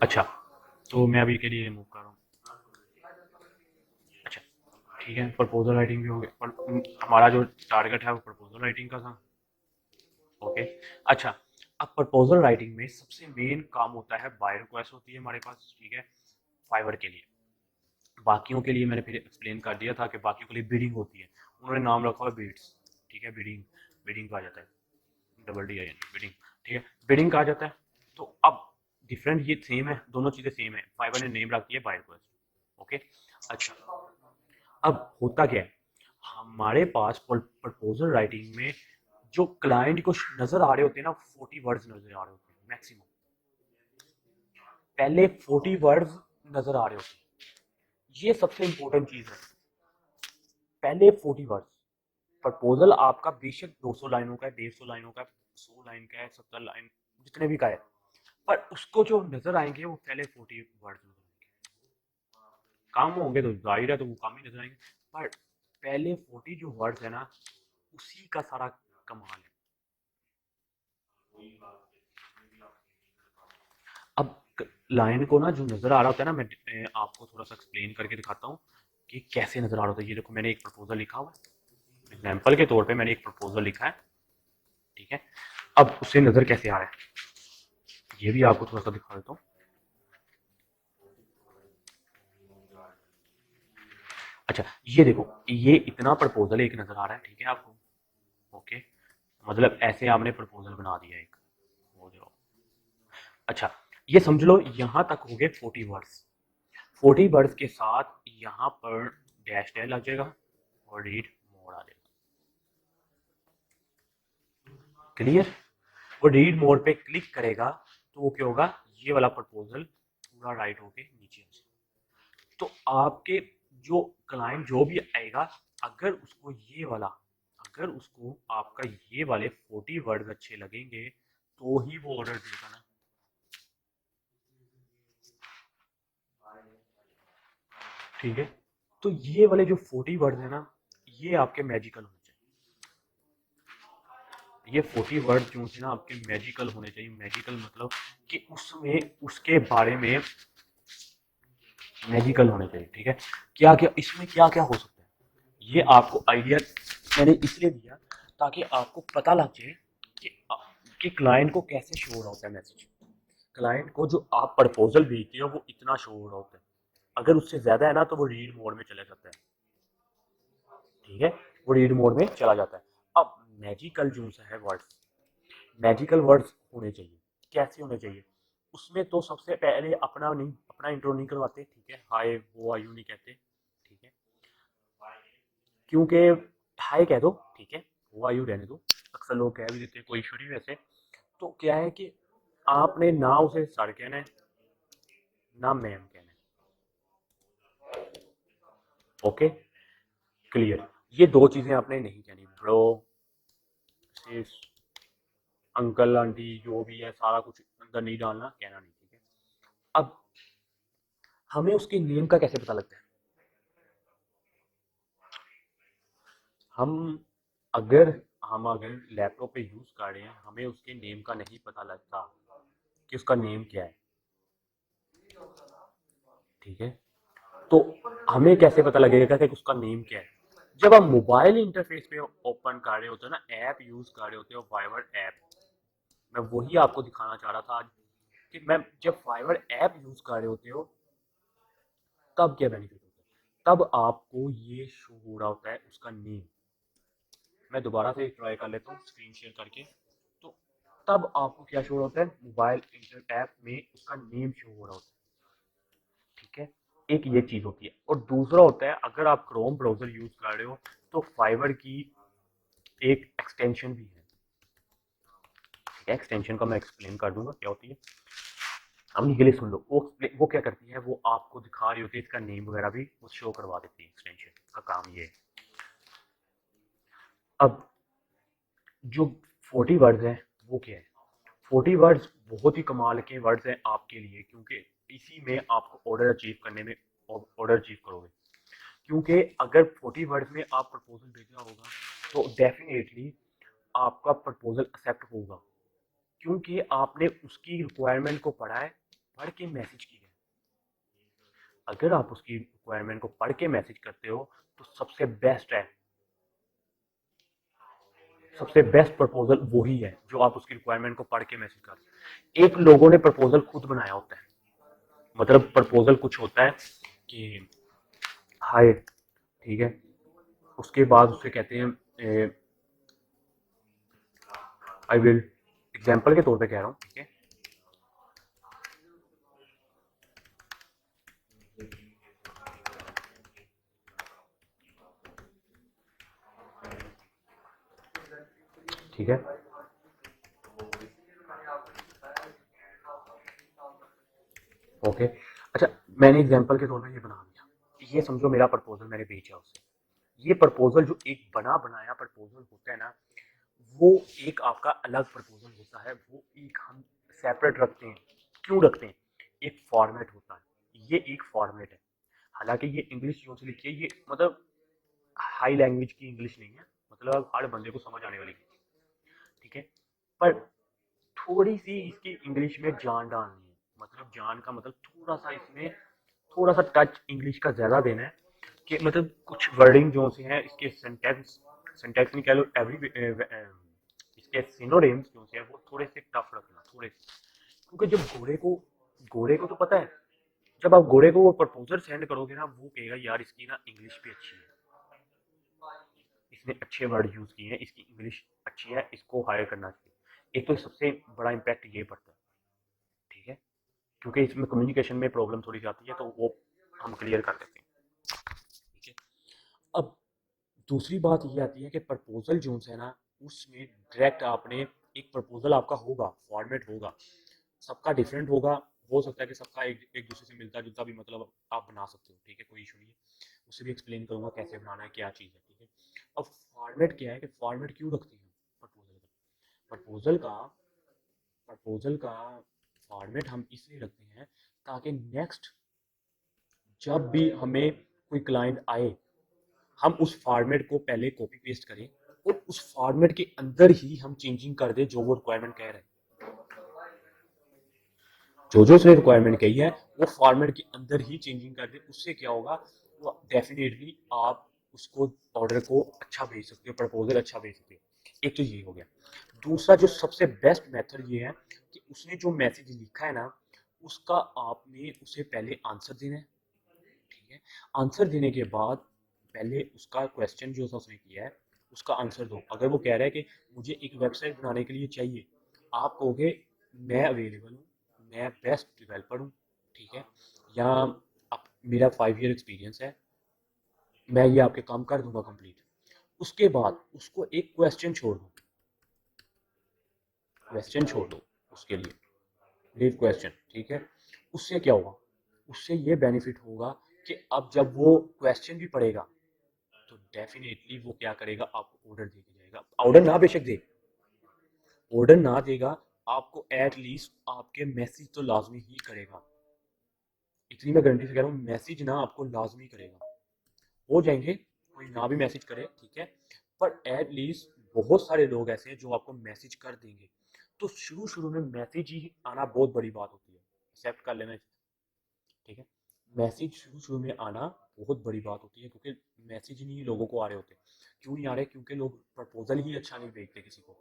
अच्छा, तो मैं अभी के लिए रिमूव कर रहा हूँ। अच्छा, ठीक है, प्रपोजल राइटिंग भी हो गया पर हमारा जो टारगेट है वो प्रपोजल राइटिंग का था। ओके। अच्छा, अब प्रपोजल राइटिंग में सबसे मेन काम होता है बाय रिक्वेस्ट होती है हमारे पास, ठीक है, फाइवर के लिए। बाकियों के लिए मैंने फिर एक्सप्लेन कर दिया था कि बाकियों के लिए बिडिंग होती है, उन्होंने नाम रखा हुआ है बिड्स, ठीक है, बिडिंग, बिडिंग कहा जाता है, double D I N bidding, ठीक है, बिडिंग कहा जाता है। तो अब डिफरेंट ये सेम है, दोनों चीजें सेम है, फाइवर ने नेम रख दिया बाय रिक्वेस्ट। ओके। अच्छा, अब होता क्या है, हमारे पास प्रपोजल राइटिंग में जो क्लाइंट को नजर आ रहे होते हैं ना, 40 वर्ड्स नजर आ रहे होते हैं मैक्सिमम। पहले 40 वर्ड्स नजर आ रहे होते हैं, ये सबसे इंपॉर्टेंट चीज है। पहले 40 वर्ड्स, प्रपोजल आपका बेशक 200 लाइनों का है, 150 लाइनों का है, 100 लाइन का है, 70 लाइन, जितने भी का है, पर उसको जो नजर आएंगे वो पहले 40 वर्ड्स नजर आएंगे। काम होंगे तो जाहिर है तो वो काम ही नजर आएंगे, पर पहले 40 जो वर्ड्स है ना, उसी का सारा कमाल है। अब लाइन को ना जो नजर आ रहा होता है ना, मैं आपको थोड़ा सा एक्सप्लेन करके दिखाता हूँ कि कैसे नजर आ रहा होता है। ये देखो, मैंने एक प्रपोजल लिखा हुआ है, एग्जाम्पल के तौर पे मैंने एक प्रपोजल लिखा है, ठीक है। अब उससे नजर कैसे आ रहा है ये भी आपको थोड़ा सा दिखा देता हूँ। अच्छा, ये देखो, ये इतना प्रपोजल एक नजर आ रहा है, ठीक है आपको। ओके, मतलब ऐसे आपने प्रपोजल बना दिया एक, वो जो, अच्छा, ये समझ लो यहाँ तक हो गए 40 वर्ड्स। 40 वर्ड्स के साथ यहाँ पर डैश डैश लग जाएगा और रीड मोड आ जाएगा। क्लियर? वो रीड मोड पे क्लिक करेगा तो वो क्या होगा, ये वाला प्रपोजल पूरा राइट होके नीचे आ जाएगा। तो आपके जो क्लाइंट जो भी आएगा, अगर उसको ये वाला, अगर उसको आपका ये वाले 40 वर्ड अच्छे लगेंगे तो ही वो ऑर्डर देगा ना, ठीक है। तो ये वाले जो 40 वर्ड है ना, ये आपके मैजिकल होने चाहिए। ये 40 वर्ड जो है ना आपके मैजिकल होने चाहिए। मैजिकल मतलब कि उसमें उसके बारे में मैजिकल होने चाहिए, ठीक है। क्या क्या इसमें क्या क्या हो सकता है, ये आपको आइडिया मैंने इसलिए दिया ताकि आपको पता लग जाए कि कि क्लाइंट को कैसे शो हो रहा होता है मैसेज। क्लाइंट को जो आप प्रपोजल भेजते हो वो इतना शो हो रहा होता है, अगर उससे ज्यादा है ना तो वो रीड मोड में चला जाता है, ठीक है, वो रीड मोड में चला जाता है। अब मैजिकल जो है वर्ड्स, मैजिकल वर्ड्स होने चाहिए। कैसे होने चाहिए, उसमें तो सबसे पहले अपना नहीं, अपना इंट्रो नहीं करवाते, ठीक है, हाय वो आयु नहीं कहते, ठीक है, क्योंकि हाय कह दो, ठीक है, वो आयु रहने दो, अक्सर लोग कह भी देते हैं, कोई इशू नहीं वैसे। तो क्या है कि आपने ना उसे सर कहना है ना मैम कहना है। ओके, क्लियर, ये दो चीजें आपने नहीं कहनी, ब्रो, सिस, अंकल आंटी जो भी है सारा कुछ अंदर नहीं डालना, कहना नहीं, ठीक है। अब हमें उसके नेम का कैसे पता लगता है, हम अगर हम अगर लैपटॉप पे यूज कर रहे हैं, हमें उसके नेम का नहीं पता लगता कि उसका नेम क्या है, ठीक है। तो हमें कैसे पता लगेगा कि उसका नेम क्या है, जब हम मोबाइल इंटरफेस पे ओपन कर रहे होते हो ना, ऐप यूज कर रहे होते हो, फाइवर ऐप, मैं वही आपको दिखाना चाह रहा था आज कि मैं जब फाइवर ऐप यूज कर रहे होते हो तब क्या बेनिफिट होता है, तब आपको ये शो हो रहा होता है उसका नेम। मैं दोबारा से ट्राई कर लेता हूँ स्क्रीन शेयर करके। तो तब आपको क्या शो होता है, मोबाइल इंटर ऐप में उसका नेम शो हो रहा होता है, ठीक है। एक ये चीज होती है, और दूसरा होता है अगर आप क्रोम ब्राउजर यूज कर रहे हो तो फाइवर की एक एक्सटेंशन भी है, एक्सटेंशन का मैं एक्सप्लेन कर दूंगा क्या होती है, हम के लिए सुन लो। वो क्या करती है, वो आपको दिखा रही होती है, इसका नेम वगैरह भी वो शो करवा देती है, एक्सटेंशन का काम ये है। अब जो 40 वर्ड्स हैं वो क्या है, 40 वर्ड्स बहुत ही कमाल के वर्ड्स हैं आपके लिए, क्योंकि इसी में आपको ऑर्डर अचीव करने में ऑर्डर अचीव करोगे। क्योंकि अगर 40 वर्ड्स में आप प्रपोजल भेजा होगा तो डेफिनेटली आपका प्रपोजल एक्सेप्ट होगा, क्योंकि आपने उसकी रिक्वायरमेंट को पढ़ा है, पढ़ के मैसेज की है। अगर आप उसकी रिक्वायरमेंट को पढ़ के मैसेज करते हो तो सबसे बेस्ट है, सबसे बेस्ट प्रपोजल वही है जो आप उसकी रिक्वायरमेंट को पढ़ के मैसेज कर। एक लोगों ने प्रपोजल खुद बनाया होता है, मतलब प्रपोजल कुछ होता है कि हाय, ठीक है, उसके बाद उससे कहते हैं आई विल, एग्जाम्पल के तौर पे कह रहा हूँ, ठीक है, ठीक है, ओके। अच्छा, मैंने एग्जाम्पल के तौर पे ये बना दिया, ये समझो मेरा प्रपोजल मैंने भेजा उसे। ये प्रपोजल जो एक बना बनाया प्रपोजल होता है ना, वो एक आपका अलग प्रपोजल होता है, वो एक हम सेपरेट रखते हैं। क्यों रखते हैं? एक फॉर्मेट होता है, ये एक फॉर्मेट है। हालांकि ये इंग्लिश जो से लिखी है, ये मतलब हाई लैंग्वेज की इंग्लिश नहीं है, मतलब हर बंदे को समझ आने वाली, ठीक है, पर थोड़ी सी इसकी इंग्लिश में जान डालनी है। मतलब जान का मतलब थोड़ा सा इसमें, थोड़ा सा टच इंग्लिश का ज्यादा देना है, कि मतलब कुछ वर्डिंग जो से हैं इसके सेंटेंस, सेंटेंस नहीं कह लो, एवरी इसके सिनोनिम्स जो से हैं वो थोड़े से टफ रखना, थोड़े से। क्योंकि जब घोड़े को तो पता है, जब आप घोड़े को वो प्रपोजल सेंड करोगे ना, वो कहेगा यार इसकी ना इंग्लिश भी अच्छी है, इसने अच्छे वर्ड यूज किए हैं, इसकी इंग्लिश अच्छी है, इसको हायर करना चाहिए। एक तो सबसे बड़ा इम्पैक्ट ये पड़ता है, ठीक है, क्योंकि इसमें कम्युनिकेशन में प्रॉब्लम थोड़ी सी आती है, तो वो हम क्लियर कर देते हैं, ठीक है। अब दूसरी बात ये आती है कि प्रपोजल जो है ना, उसमें डायरेक्ट आपने, एक प्रपोजल आपका होगा, फॉर्मेट होगा, सबका डिफरेंट होगा, हो सकता है कि सबका एक दूसरे से मिलता जुलता भी मतलब आप बना सकते हो, ठीक है, कोई इशू नहीं है, उससे भी एक्सप्लेन करूंगा कैसे बनाना है, क्या चीज़ है, ठीक है। अब फॉर्मेट क्या है, कि फॉर्मेट क्यों रखते हैं प्रपोजल का, प्रपोजल का प्रपोजल का फॉर्मेट हम इसलिए रखते हैं ताकि नेक्स्ट जब भी हमें कोई क्लाइंट आए, हम उस फॉर्मेट को पहले कॉपी पेस्ट करें और उस फॉर्मेट के अंदर ही हम चेंजिंग कर दें जो वो रिक्वायरमेंट कह रहे हैं। जो उसने रिक्वायरमेंट कही है वो फॉर्मेट के अंदर ही चेंजिंग कर दे, उससे क्या होगा, वो डेफिनेटली आप उसको ऑर्डर को अच्छा भेज सकते हो, प्रपोजल अच्छा भेज सकते हो। एक तो ये हो गया। दूसरा जो सबसे बेस्ट मेथड ये है कि उसने जो मैसेज लिखा है ना, उसका आपने उसे पहले आंसर देना है, ठीक है। आंसर देने के बाद पहले उसका क्वेश्चन जो सा उसने किया है उसका आंसर दो। अगर वो कह रहा है कि मुझे एक वेबसाइट बनाने के लिए चाहिए, आप कहोगे मैं अवेलेबल हूँ, मैं बेस्ट डेवलपर हूँ, ठीक है, या आप, मेरा 5 ईयर एक्सपीरियंस है, मैं ये आपके काम कर दूंगा कंप्लीट। उसके बाद उसको एक क्वेश्चन छोड़ दो उसके लिए, लीव क्वेश्चन, ठीक है। उससे क्या होगा, उससे ये बेनिफिट होगा कि अब जब वो क्वेश्चन भी पढ़ेगा तो डेफिनेटली वो क्या करेगा, आपको ऑर्डर दे के जाएगा। ऑर्डर ना बेशक दे, ऑर्डर ना देगा, आपको एटलीस्ट आपके मैसेज तो लाजमी ही करेगा। इतनी मैं गारंटी से कह रहा हूँ, मैसेज ना आपको लाजमी करेगा। हो जाएंगे कोई ना भी मैसेज करे, ठीक है, पर एटलीस्ट बहुत सारे लोग ऐसे हैं जो आपको मैसेज कर देंगे। तो शुरू शुरू में मैसेज ही आना बहुत बड़ी बात होती है, एक्सेप्ट कर लेना, ठीक है। मैसेज शुरू शुरू में आना बहुत बड़ी बात होती है, क्योंकि मैसेज नहीं लोगों को आ रहे होते। क्यों नहीं आ रहे? क्योंकि लोग प्रपोजल ही अच्छा नहीं भेजते किसी को।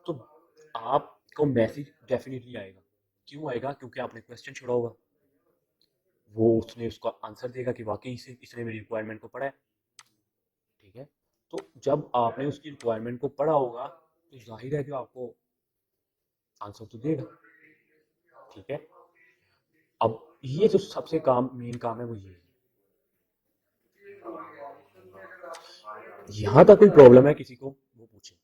तो आपको मैसेज डेफिनेटली आएगा। क्यों आएगा? क्योंकि आपने क्वेश्चन छोड़ा होगा, वो उसने उसका आंसर देगा कि वाकई से इसने मेरी रिक्वायरमेंट को पढ़ा है, ठीक है। तो जब आपने उसकी रिक्वायरमेंट को पढ़ा होगा तो जाहिर है कि आपको आंसर तो देगा, ठीक है। अब ये जो सबसे काम मेन काम है वो ये है। यहाँ तक कोई प्रॉब्लम है किसी को, वो पूछे।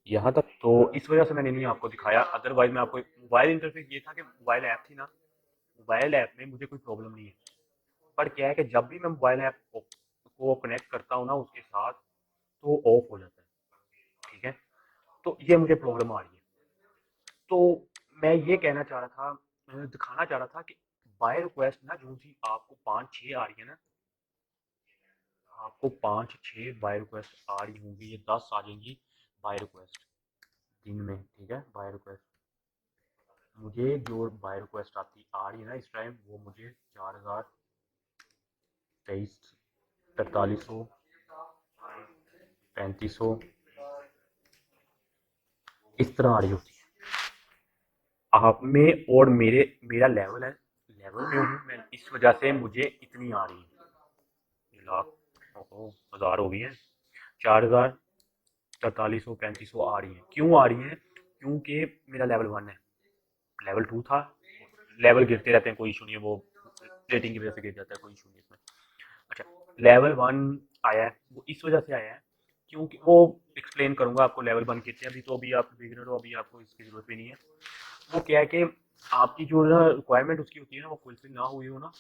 यहाँ तक तो इस वजह से मैंने नहीं आपको दिखाया, अदरवाइज मैं आपको, मोबाइल इंटरफेस ये था कि मोबाइल ऐप थी ना, मोबाइल ऐप में मुझे कोई प्रॉब्लम नहीं है, पर क्या है कि जब भी मैं मोबाइल ऐप को कनेक्ट करता हूँ ना उसके साथ, तो ऑफ हो जाता है, ठीक है। तो ये मुझे प्रॉब्लम आ रही है। तो मैं ये कहना चाह रहा था, दिखाना चाह रहा था कि बाय रिक्वेस्ट ना जो थी आपको 5-6 आ रही है ना, आपको 5-6 बाय रिक्वेस्ट आ रही होंगी, ये 10 आ जाएंगी बाय रिक्वेस्ट दिन में, ठीक है। बाय रिक्वेस्ट मुझे जो बाय रिक्वेस्ट आती आ रही है ना इस टाइम, वो मुझे 4023, 4300, 3500 इस तरह आ रही होती है आप में। और मेरा लेवल है, लेवल में हूँ मैं, इस वजह से मुझे इतनी आ रही है। लाख ओहो 1000 हो गई है, 4000, 4300, 3500 आ रही है। क्यों आ रही है? क्योंकि मेरा लेवल 1 है, लेवल 2 था, लेवल गिरते रहते हैं, कोई इशू नहीं है, वो रेटिंग की वजह से गिर जाता है, कोई इशू नहीं है इसमें। अच्छा, लेवल 1 आया है, वो इस वजह से आया है क्योंकि वो एक्सप्लेन करूंगा आपको लेवल 1 कितने, अभी तो अभी आप बिगिनर हो, अभी आपको इसकी जरूरत भी नहीं है। वो क्या है कि आपकी जो ना रिक्वायरमेंट उसकी होती है ना, वो फुलफिल ना हुई हो ना,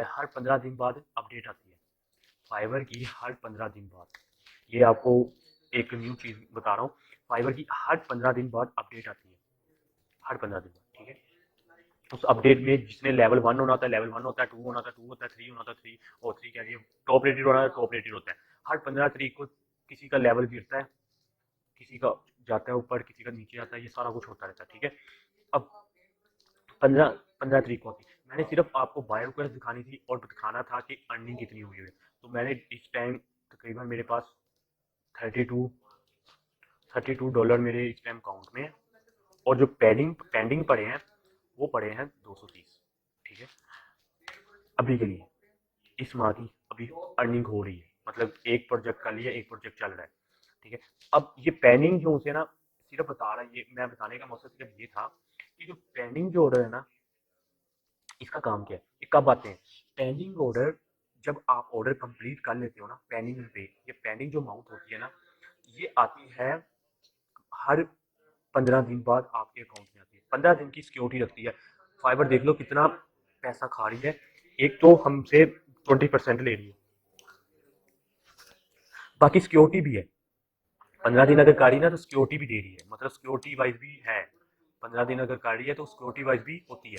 हर 15 दिन बाद अपडेट आती है फाइबर की, हर 15 दिन बाद। ये आपको एक न्यू चीज़ बता रहा हूँ, फाइबर की हर 15 दिन बाद अपडेट आती है, हर 15 दिन बाद, ठीक है। उस अपडेट में जिसने लेवल 1 होना होता है लेवल 1 होता है, 2 होना होता है 2 होता है, 3 होना होता है 3, और 3 क्या है, टॉप रेटेड होना है टॉप रेटेड होता है। हर 15 तारीख को किसी का लेवल गिरता है, किसी का जाता है ऊपर, किसी का नीचे आता है, ये सारा कुछ होता रहता है, ठीक है। अब 15 तारीख को मैंने सिर्फ आपको बाय रिक्वेस्ट दिखानी थी और दिखाना था कि अर्निंग कितनी हुई है। तो मैंने इस टाइम तकरीबन मेरे पास 32 $32 मेरे इस टाइम अकाउंट में है, और जो पेंडिंग पेंडिंग पड़े हैं वो पड़े हैं 230, ठीक है। अभी के लिए इस माह की अभी अर्निंग हो रही है, मतलब एक प्रोजेक्ट का लिया, एक प्रोजेक्ट चल रहा है, ठीक है। अब ये पेंडिंग जो उसे ना सिर्फ बता रहा है, ये मैं बताने का मकसद सिर्फ ये था कि जो पेंडिंग जो ऑर्डर है ना, इसका काम क्या है, ये कब आते हैं? पेंडिंग ऑर्डर जब आप ऑर्डर कंप्लीट कर लेते हो ना, पेंडिंग पे ये पेंडिंग जो अमाउंट होती है ना, ये आती है हर 15 दिन बाद आपके अकाउंट में आती है। 15 दिन की सिक्योरिटी रखती है फाइबर, देख लो कितना पैसा खा रही है। एक तो हमसे 20% ले रही है, बाकी सिक्योरिटी भी है। 15 दिन अगर कर रही ना तो सिक्योरिटी भी दे रही है, मतलब सिक्योरिटी वाइज भी है। 15 दिन अगर कर रही है तो सिक्योरिटी वाइज भी होती है,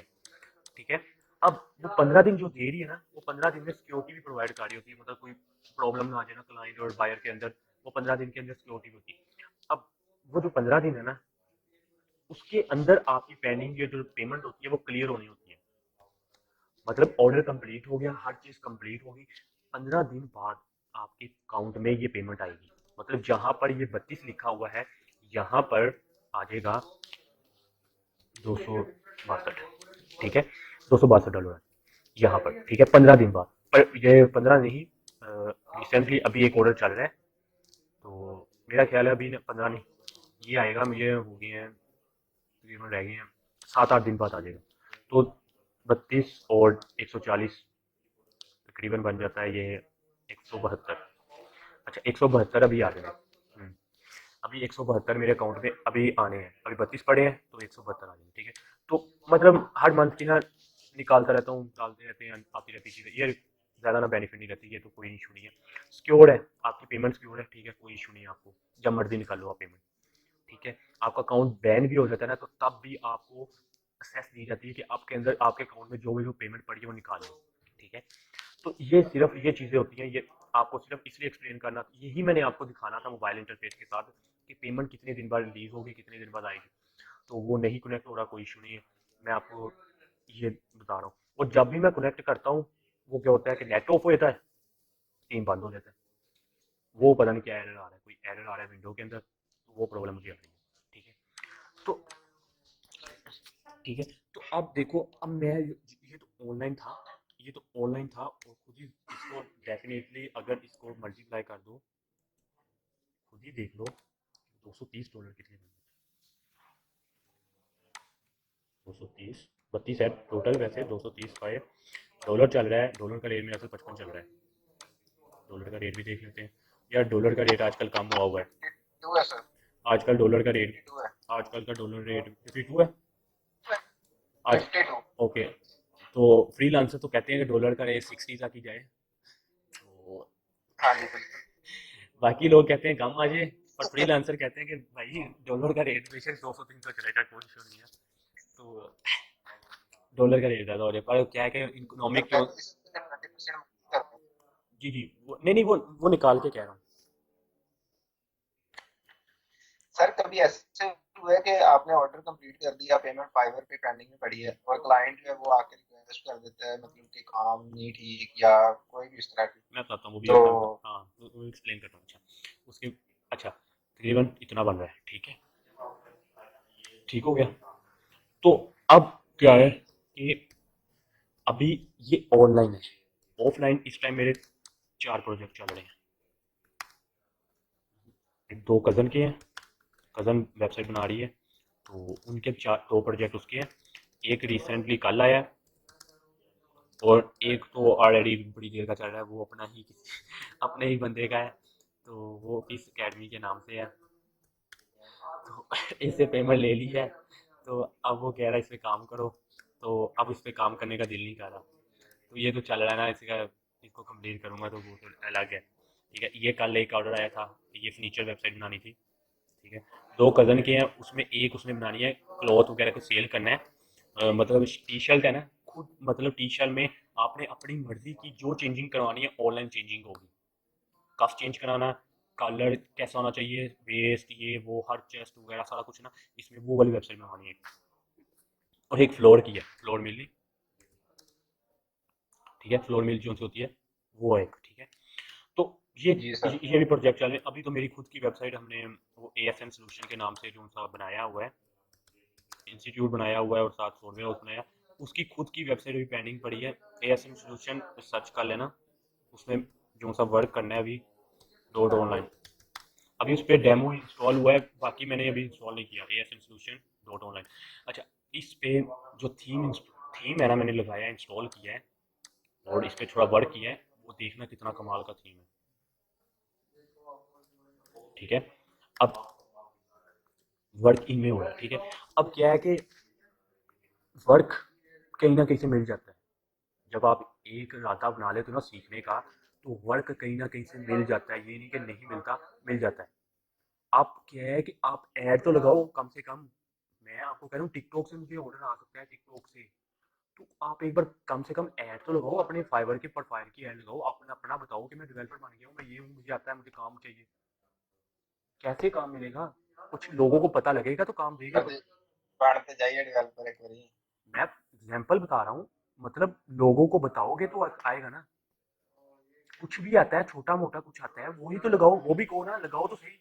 ठीक है। अब वो 15 दिन जो दे रही है ना, वो 15 दिन में सिक्योरिटी भी प्रोवाइड कर रही होती है, मतलब कोई प्रॉब्लम ना आ जाए ना क्लाइंट और बायर के अंदर, वो 15 दिन के अंदर सिक्योरिटी होती है। अब वो जो 15 दिन है ना, उसके अंदर आपकी पेंडिंग जो पेमेंट होती है वो क्लियर होनी होती है, मतलब ऑर्डर कंप्लीट हो गया, हर चीज कंप्लीट होगी, 15 दिन बाद आपके अकाउंट में ये पेमेंट आएगी। मतलब जहां पर ये 32 लिखा हुआ है, यहाँ पर आ जाएगा 262, ठीक है, $262 यहाँ पर, ठीक है, 15 दिन बाद। पर ये 15 नहीं, रिसेंटली अभी एक ऑर्डर चल रहा है, तो मेरा ख्याल है अभी 15 नहीं, ये आएगा, मुझे हो गए हैं तकरीबन, रह गए हैं 7-8 दिन बाद आ जाएगा। तो 32 और 140 तकरीबन बन जाता है ये 172। अच्छा, 172 अभी आ जाएगा। अभी 172 मेरे अकाउंट में अभी आने हैं, अभी 32 पड़े हैं तो 172 आ जाएंगे, ठीक है। तो मतलब हर मंथ की ना निकालता रहता हूँ, डालते रहते हैं, आती रहती चीज़ें, ये ज़्यादा ना बेनिफिट नहीं रहती, ये तो कोई इशू नहीं है। सिक्योर है, आपकी पेमेंट सिक्योर है, ठीक है, कोई इशू नहीं है, आपको जब मर्जी निकाल लो आप पेमेंट, ठीक है। आपका अकाउंट बैन भी हो जाता है ना, तो तब भी आपको एक्सेस दी जाती है कि आपके अंदर आपके अकाउंट में जो भी जो पेमेंट पड़ी है वो निकाल लो, ठीक है। तो ये सिर्फ ये चीज़ें होती हैं, ये आपको सिर्फ इसलिए एक्सप्लेन करना, यही मैंने आपको दिखाना था मोबाइल इंटरफेस के साथ कि पेमेंट कितने दिन बाद रिलीज होगी, कितने दिन बाद आएगी। तो वो नहीं कनेक्ट हो रहा, कोई इशू नहीं है, मैं आपको ये बता रहा हूँ। और जब भी मैं कनेक्ट करता हूँ, वो क्या होता है कि नेट ऑफ हो जाता है, टीम बंद हो जाता है, वो पता नहीं क्या एरर आ रहा है, कोई एरर आ रहा है विंडो के अंदर, तो वो प्रॉब्लम मुझे आ रही है, ठीक है। तो ठीक है, तो अब देखो, अब मैं ये तो ऑनलाइन था, ये तो ऑनलाइन था, और खुद ही इसको डेफिनेटली अगर इसको मल्टीप्लाई कर दो, खुद ही देख लो $230 कितने बन गए। 230, 32 है टोटल, वैसे 230 का डॉलर चल रहा है, डॉलर का रेट मेरा तो 55 चल रहा है। डॉलर का रेट भी देख लेते हैं यार, डॉलर का रेट आजकल कम हुआ हुआ है सर, आजकल डॉलर का रेट, आजकल का डॉलर रेट 52 है आज, ओके। तो फ्रीलांसर तो कहते हैं कि डॉलर का रेट 60 तक ही जाए, तो बाकी लोग कहते हैं कम आ जाए, पर फ्रीलांसर कहते हैं कि भाई डॉलर का रेट बेशक 200-300 चलेगा, कोई इशू नहीं है। तो डॉलर का रेट ज़्यादा हो रहा है, पर क्या है कि सर इकोनॉमिक मैं जो, तो इससे 20% कर दूं। जी जी, वो नहीं नहीं, वो निकाल के कह रहा हूँ। सर कभी ऐसे हुआ है कि आपने ऑर्डर कंप्लीट कर दिया, पेमेंट फाइवर पे पेंडिंग में पड़ी है और क्लाइंट जो है वो आके रिक्वेस्ट कर देता है, मतलब कि काम नहीं ठीक या कोई भी इस तरह की, मैं बताता हूँ वो भी तो आपने हाँ, वो एक्सप्लेन करता हूँ। अच्छा उसके, अच्छा तकरीबन इतना बन रहा है, ठीक है, ठीक हो गया। तो अब क्या है कि अभी ये ऑनलाइन है, ऑफलाइन इस टाइम मेरे 4 प्रोजेक्ट चल रहे हैं। दो कज़न के हैं, कज़न वेबसाइट बना रही है, तो उनके 2 प्रोजेक्ट उसके हैं। एक रिसेंटली कल आया है, और एक तो ऑलरेडी बड़ी देर का चल रहा है, वो अपना ही अपने ही बंदे का है, तो वो इस अकेडमी के नाम से है। तो इससे पेमेंट ले ली है, तो अब वो कह रहा है इस पे काम करो, तो अब इस पे काम करने का दिल नहीं कर रहा। तो ये तो चल रहा है ना, इसका इसको कंप्लीट करूंगा तो वो तो अलग है। ठीक है, ये कल एक ऑर्डर आया था, ये फर्नीचर वेबसाइट बनानी थी। ठीक है, 2 कज़न के हैं, उसमें एक उसने बनानी है, क्लॉथ वगैरह को सेल करना है। मतलब टी शर्ट है ना, खुद मतलब टी शर्ट में आपने अपनी मर्जी की जो चेंजिंग करवानी है ऑनलाइन चेंजिंग होगी। कफ चेंज कराना, कलर कैसा होना चाहिए, वेस्ट ये वो हर चेस्ट वगैरह सारा कुछ ना, इसमें वो वाली वेबसाइट बनवानी है। और एक फ्लोर की है, फ्लोर मिल ली, ठीक है, फ्लोर मिल जो सी होती है वो एक, ठीक है। तो ये जी सर। ये भी प्रोजेक्ट चल रहे हैं। अभी तो मेरी खुद की वेबसाइट हमने वो ASN सोल्यूशन के नाम से जो सा बनाया हुआ है, इंस्टीट्यूट बनाया हुआ है, और साथ सॉफ्टवेयर हाउस बनाया, उसकी खुद की वेबसाइट भी पेंडिंग पड़ी है। ASN सोल्यूशन सर्च कर लेना, उसमें जो सा वर्क करना है अभी, डॉट ऑनलाइन। अभी उस पर डेमो इंस्टॉल हुआ है, बाकी मैंने अभी इंस्टॉल नहीं किया, ASN सोल्यूशन डॉट ऑनलाइन। अच्छा, इस पे जो थीम थीम है ना, मैंने लगाया, इंस्टॉल किया है, और इस पे थोड़ा वर्क किया है, वो देखना कितना कमाल का थीम है। ठीक है, अब वर्क इनमें हो रहा है, ठीक है। अब क्या है कि वर्क कहीं ना कहीं से मिल जाता है, जब आप एक इरादा बना लेते हो ना सीखने का, तो वर्क कहीं ना कहीं से मिल जाता है, ये नहीं कि नहीं मिलता, मिल जाता है। आप क्या है कि आप ऐड तो लगाओ कम से कम। मैं आपको कह रहा हूँ टिकटॉक से मुझे ऑर्डर आ सकता है, टिकटॉक से, तो आप एक बार कम से कम ऐड तो लगाओ, अपने फाइवर के प्रोफाइल की ऐड लगाओ, अपना अपना बताओ कि मैं डेवलपर बन गया हूँ, मैं ये हूँ, मुझे आता है, मुझे काम चाहिए। कैसे काम मिलेगा? कुछ लोगों को पता लगेगा तो काम देगा। कभी बनते जाइए डेवलपर एक बारी। मैं एग्जाम्पल बता रहा हूँ, मतलब लोगों को बताओगे तो आएगा ना। कुछ भी आता है, छोटा मोटा कुछ आता है, वही तो लगाओ, वो भी कहो ना, लगाओ तो सही।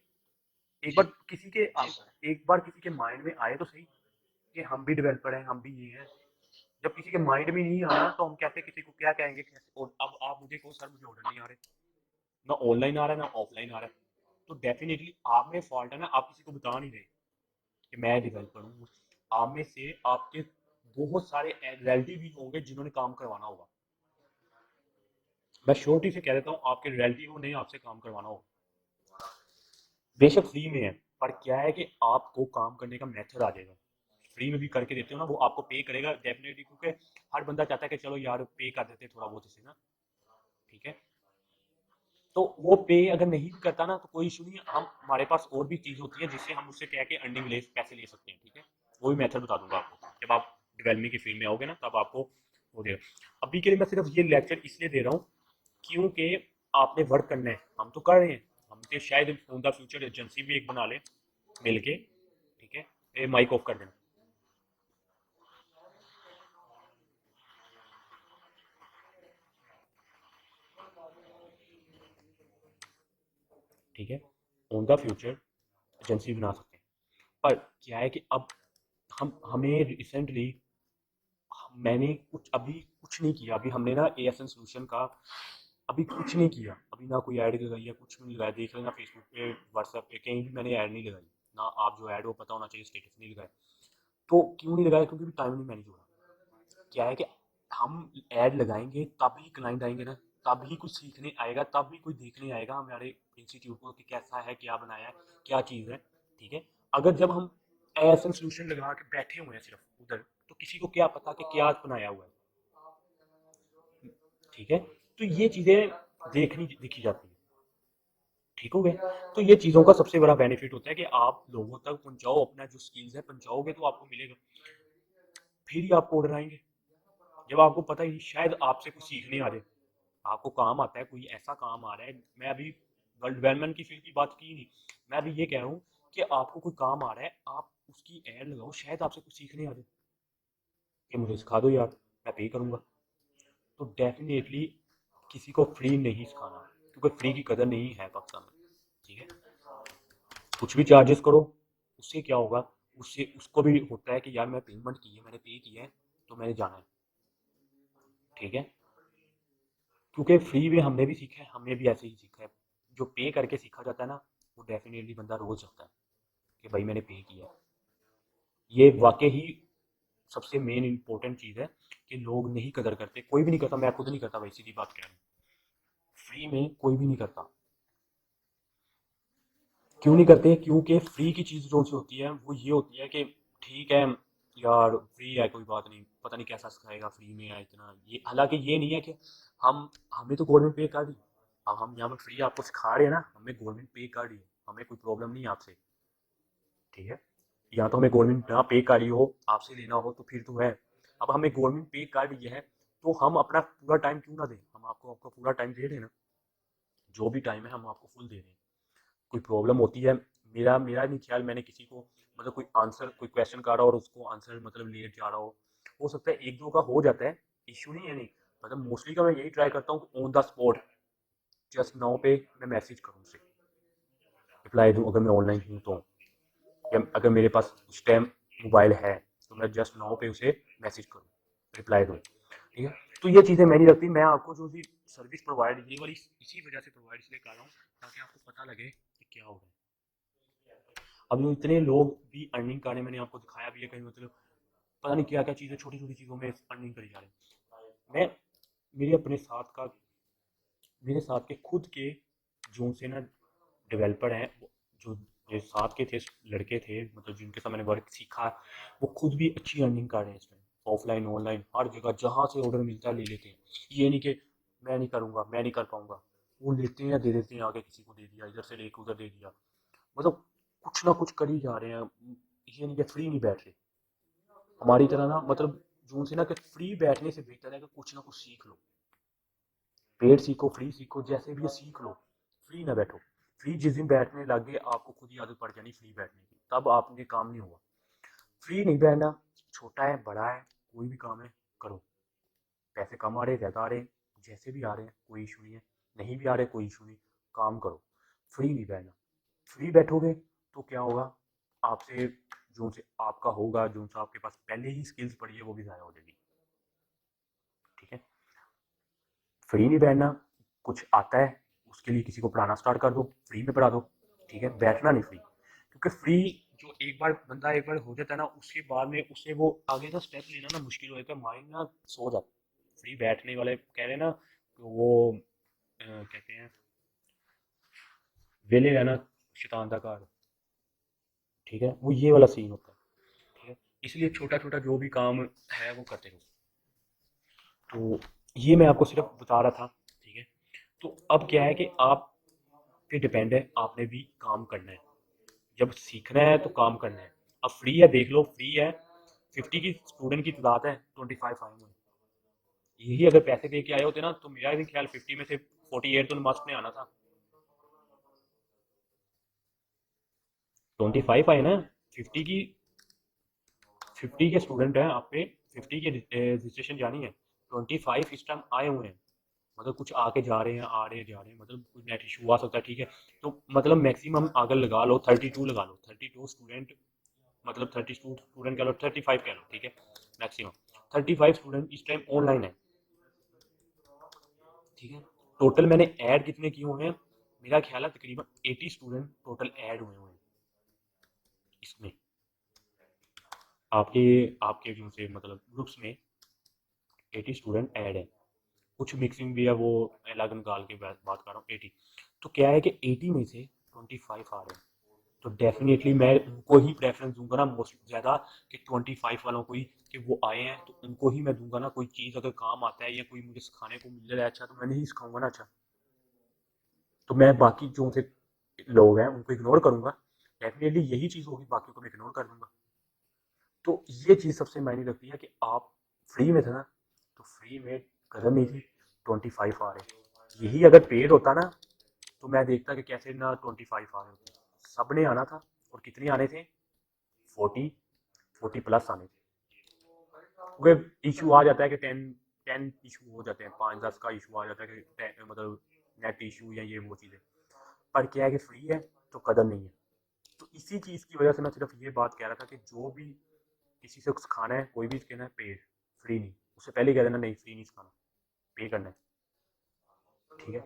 एक जी बार किसी के जी सर। एक बार किसी के माइंड में आए तो सही कि हम भी डेवलपर हैं, हम भी ये हैं। जब किसी के माइंड में नहीं आना, तो हम कैसे किसी को क्या कहेंगे, कैसे? और अब आप मुझे कहो सर मुझे ऑर्डर नहीं आ रहे, ना ऑनलाइन आ रहा है ना ऑफलाइन आ रहा है, तो डेफिनेटली आप में फॉल्ट है ना, आप किसी को बता नहीं रहे कि मैं डेवलपर हूँ। आप में से आपके बहुत सारे रिलेटिव भी होंगे जिन्होंने काम करवाना होगा। मैं श्योरिटी से कह देता हूँ, आपके रिलेटिव ने आपसे काम करवाना होगा, बेशक फ्री में है, पर क्या है कि आपको काम करने का मेथड आ जाएगा। फ्री में भी करके देते हो ना, वो आपको पे करेगा डेफिनेटली, क्योंकि हर बंदा चाहता है कि चलो यार पे कर देते थोड़ा बहुत इसे ना, ठीक है। तो वो पे अगर नहीं भी करता ना, तो कोई इशू नहीं है, हम हमारे पास और भी चीज़ होती है जिससे हम उससे कह के अर्निंग ले पैसे ले सकते हैं, ठीक है। वो भी मेथड बता दूंगा आपको जब आप डेवलपमेंट की फील्ड में आओगे ना, तब आपको वो देगा। अभी के लिए मैं सिर्फ ये लेक्चर इसलिए दे रहा हूँ क्योंकि आपने वर्क करना है, हम तो कर रहे हैं, हम तो शायद इन द फ्यूचर एजेंसी भी एक बना लें मिल के, ठीक है। ये माइक ऑफ कर देना, ठीक है, ऑन द फ्यूचर एजेंसी बना सकते हैं। पर क्या है कि अब हम हमें रिसेंटली, मैंने कुछ अभी कुछ नहीं किया, अभी हमने ना ASN सोल्यूशन का अभी कुछ नहीं किया, अभी ना कोई ऐड लगाई है, कुछ नहीं लगाया, देख लेना फेसबुक पे व्हाट्सएप पे कहीं भी मैंने ऐड नहीं लगाई ना। आप जो ऐड हो पता होना चाहिए, स्टेटस नहीं लगाया। तो क्यों नहीं लगाया? क्योंकि टाइम नहीं मैनेज हो रहा। क्या है कि हम ऐड लगाएंगे तभी क्लाइंट आएंगे ना, तभी कुछ सीखने आएगा, तभी कोई देखने आएगा हमारे इंस्टीट्यूट को कि कैसा है, क्या बनाया है, क्या चीज़ है, ठीक है। अगर जब हम एएसएम सोल्यूशन लगा के बैठे हुए हैं सिर्फ उधर, तो किसी को क्या पता कि क्या बनाया हुआ है, ठीक है। तो ये चीज़ें देखनी दिखी जाती है, ठीक हो गया। तो ये चीज़ों का सबसे बड़ा बेनिफिट होता है कि आप लोगों तक पहुंचाओ, अपना जो स्किल्स है पहुंचाओगे तो आपको मिलेगा, फिर ही आपको ऑर्डर आएंगे। जब आपको पता ही शायद आपसे कुछ सीखने आ जाए, आपको काम आता है, कोई ऐसा काम आ रहा है। मैं अभी वर्ल्ड डेवलपमेंट की फील्ड की बात की नहीं, मैं अभी ये कह रहा हूँ कि आपको कोई काम आ रहा है, आप उसकी एड लगाओ, शायद आपसे कुछ सीखने आ जाए कि मुझे सिखा दो यार, मैं पे करूँगा। तो डेफिनेटली किसी को फ्री नहीं सिखाना, क्योंकि फ्री की कदर नहीं है पाकिस्तान में। ठीक है, कुछ भी चार्जेस करो, उससे क्या होगा, उससे उसको भी होता है कि यार मैं पेमेंट की है, मैंने पे किया है, तो मैंने जाना है। ठीक है, क्योंकि फ्री में हमने भी सीखा है, हमने भी ऐसे ही सीखा है। जो पे करके सीखा जाता है ना, वो डेफिनेटली बंदा रोज सकता है कि भाई मैंने पे किया। ये वाकई ही सबसे मेन इंपॉर्टेंट चीज़ है कि लोग नहीं कदर करते, कोई भी नहीं करता, मैं खुद नहीं करता भाई, सीधी बात कह रहा हूँ। फ्री में कोई भी नहीं करता। क्यों नहीं करते? क्योंकि फ्री की चीज़ जो सी होती है वो ये होती है कि ठीक है यार, फ्री है कोई बात नहीं, पता नहीं कैसा सिखाएगा, फ्री में है इतना। ये हालांकि ये नहीं है कि हम हमें तो गवर्नमेंट पे कर दी, अब हम यहाँ पर फ्री आपको सिखा रहे हैं ना, हमें गवर्नमेंट पे कर दी, हमें कोई प्रॉब्लम नहीं है आपसे। ठीक है, या तो हमें गवर्नमेंट ना पे कर रही हो, आपसे लेना हो तो फिर तो है। अब हमें गवर्नमेंट पे कर रही है, तो हम अपना पूरा टाइम क्यों ना दें, हम आपको आपका पूरा टाइम दे रहे हैं ना, जो भी टाइम है हम आपको फुल दे रहे हैं। कोई प्रॉब्लम होती है, मेरा मेरा नहीं ख्याल मैंने किसी को मतलब कोई आंसर, कोई क्वेश्चन कर रहा हो और उसको आंसर मतलब लेट जा रहा हो सकता है एक दो का हो जाता है, इश्यू नहीं है, नहीं मतलब मोस्टली का मैं यही ट्राई करता हूँ on the spot just now पे मैं मैसेज करूँ उसे, रिप्लाई दूँ अगर मैं ऑनलाइन हूँ तो, या अगर मेरे पास उस टाइम मोबाइल है तो मैं जस्ट नाउ पे उसे मैसेज करूँ, रिप्लाई दूँ। ठीक है, तो ये चीज़ें मैं नहीं रखती, मैं आपको जो भी सर्विस प्रोवाइड ये वाली इसी वजह से प्रोवाइड इसलिए कर रहा हूँ ताकि आपको पता लगे कि क्या हो रहा है। अब जो इतने लोग भी अर्निंग कर रहे हैं, मैंने आपको दिखाया भी है कहीं, मतलब पता नहीं क्या क्या चीज़ें, छोटी छोटी चीज़ों में अर्निंग करी जा रही है। मैं मेरे अपने साथ का, मेरे साथ के खुद के जो से ना डेवलपर हैं, जो मेरे साथ के थे लड़के थे, मतलब जिनके साथ मैंने वर्क सीखा, वो खुद भी अच्छी अर्निंग कर रहे हैं इसमें, ऑफलाइन ऑनलाइन हर जगह, जहाँ से ऑर्डर मिलता है ले लेते हैं। ये नहीं कि मैं नहीं करूँगा, मैं नहीं कर पाऊँगा, वो लेते हैं या दे देते हैं, आगे किसी को दे दिया, इधर से लेके उधर दे दिया, मतलब कुछ ना कुछ कर ही जा रहे हैं। ये नहीं कि फ्री नहीं बैठ रहे हमारी तरह ना, मतलब जून से ना कि फ्री बैठने से बेहतर है कि कुछ ना कुछ सीख लो, पेड सीखो, फ्री सीखो, जैसे भी ये सीख लो, फ्री ना बैठो। फ्री जिस दिन बैठने लग गए आपको खुद ही आदत पड़ जानी फ्री बैठने की, तब आपके काम नहीं होगा। फ्री नहीं बैठना, छोटा है बड़ा है कोई भी काम है करो, पैसे कम आ रहे ज़्यादा आ रहे, जैसे भी आ रहे हैं कोई इशू नहीं है, नहीं भी आ रहे कोई इशू नहीं, काम करो, फ्री नहीं बैठना। फ्री बैठोगे तो क्या होगा, आपसे जो से आपका होगा, जो सा आपके पास पहले ही स्किल्स पड़ी है वो भी ज़ाया हो जाएगी। ठीक है, फ्री नहीं बैठना, कुछ आता है उसके लिए किसी को पढ़ाना स्टार्ट कर दो, फ्री में पढ़ा दो। ठीक है, बैठना नहीं फ्री, क्योंकि फ्री जो एक बार बंदा एक बार हो जाता है ना, उसके बाद में उसे वो आगे का स्टेप लेना ना मुश्किल हो जाता है, माइंड ना सो जाता है। फ्री बैठने वाले कह रहे हैं ना कि वो कहते हैं वेले रहना शैतान का घर। ठीक है, वो ये वाला सीन होता है। ठीक है, इसलिए छोटा छोटा जो भी काम है वो करते रहो। तो ये मैं आपको सिर्फ बता रहा था। ठीक है, तो अब क्या है कि आप पे डिपेंड है, आपने भी काम करना है, जब सीखना है तो काम करना है। अब फ्री है देख लो, फ्री है, 50 की स्टूडेंट की तादाद है, 25 आए हुए, यही अगर पैसे दे के आए होते ना तो मेरा भी ख्याल 50 में से 48 तो मास्क ने आना था। 25 आए ना, 50 की, 50 के स्टूडेंट हैं आप पे, 50 की रजिस्ट्रेशन जानी है, 25 इस टाइम आए हुए हैं, मतलब कुछ आके जा रहे हैं, आ रहे हैं जा रहे हैं, मतलब कुछ नेट इशू आ सकता है। ठीक है, तो मतलब मैक्सिमम अगर लगा लो 32 लगा लो, 32 स्टूडेंट, मतलब 32 स्टूडेंट कह लो, 35 कह लो। ठीक है, मैक्सिमम 35 स्टूडेंट इस टाइम ऑनलाइन है। ठीक है, टोटल मैंने ऐड कितने किए हुए हैं, मेरा ख्याल है तकरीबन 80 स्टूडेंट टोटल ऐड हुए हुए हैं इसमें, आपके आपके जो से मतलब ग्रुप्स में 80 स्टूडेंट ऐड है, कुछ मिक्सिंग भी है, वो अलग निकाल के बात कर रहा हूँ 80। तो क्या है कि 80 में से 25 आ रहे हैं, तो डेफिनेटली मैं उनको ही प्रेफरेंस दूंगा ना मोस्ट ज़्यादा, कि 25 वालों को ही, कि वो आए हैं तो उनको ही मैं दूंगा ना। कोई चीज़ अगर काम आता है या कोई मुझे सिखाने को मिल रहा है अच्छा, तो मैं नहीं सिखाऊंगा ना अच्छा, तो मैं बाकी जो से लोग हैं उनको इग्नोर करूंगा, डेफिनेटली यही चीज़ होगी, बाकी को मैं इग्नोर कर दूंगा। तो ये चीज़ सबसे मायने रखती है कि आप फ्री में थे ना, तो फ्री में कदर नहीं थी, 25 आ रहे। यही अगर पेड होता ना तो मैं देखता कि कैसे ना 25 आ रहे होते। सब ने आना था, और कितने आने थे, 40 प्लस आने थे। क्योंकि इशू आ जाता है कि 10 इशू हो जाते हैं, 5-10 का इशू आ जाता है कि मतलब नेट इशू या ये वो चीज़ें। पर क्या है कि फ्री है तो कदर नहीं है। तो इसी चीज़ की वजह से मैं सिर्फ ये बात कह रहा था कि जो भी किसी से खाना है, कोई भी कहना है पेड, फ्री नहीं, उससे पहले कह देना नहीं फ्री नहीं खाना, पे करना है, ठीक है।